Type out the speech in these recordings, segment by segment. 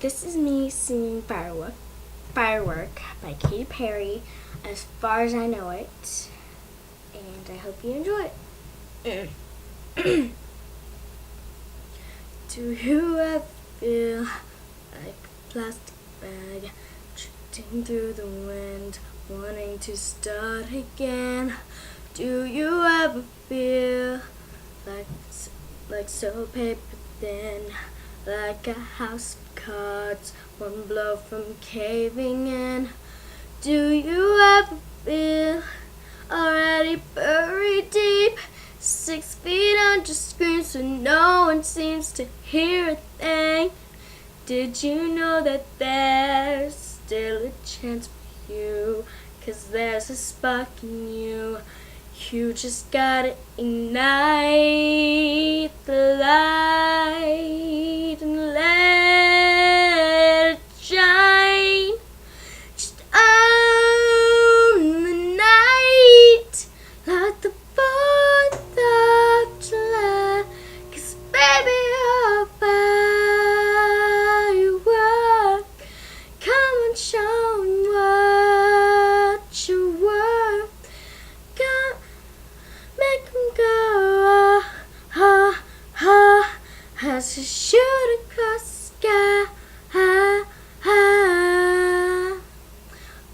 this is me singing Firework by Katy Perry, as far as I know it, and I hope you enjoy it. Do you ever feel like a plastic bag drifting through the wind, wanting to start again? Do you ever feel like so paper thin, like a house of cards, one blow from caving in? Do you ever feel already buried deep, 6 feet under screens so no one seems to hear a thing? Did you know that there's still a chance for you? 'Cause there's a spark in you. You just gotta ignite the light and let it shine. Just own the night like the 4th of July. 'Cause baby, you're a firework. Come and show 'em what you're worth. Come, make 'em go, ah, ah, ah, as you shoot across the sky.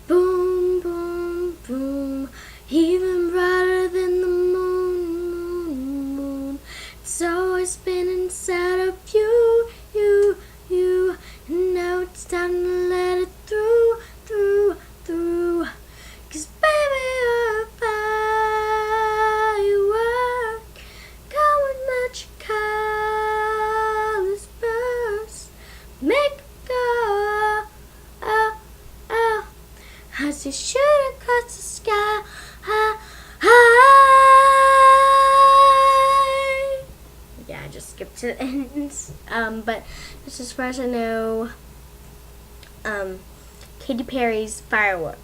Boom, boom, boom, even brighter than the moon, moon, moon. It's always been inside of you, you, you, and now it's time to let it through, through, through. 'Cause baby, you're a firework. Come and let your colors burst. Make it go, oh, oh, as you shoot across the sky. Yeah, I just skipped to the end. But that's as far as I know. Katy Perry's Firework.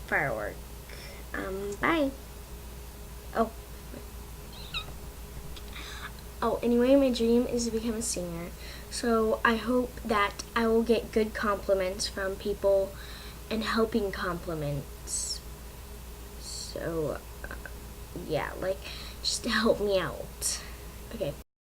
Bye. Anyway, my dream is to become a singer. So I hope that I will get good compliments from people and helping compliments. So, yeah, just to help me out. Okay,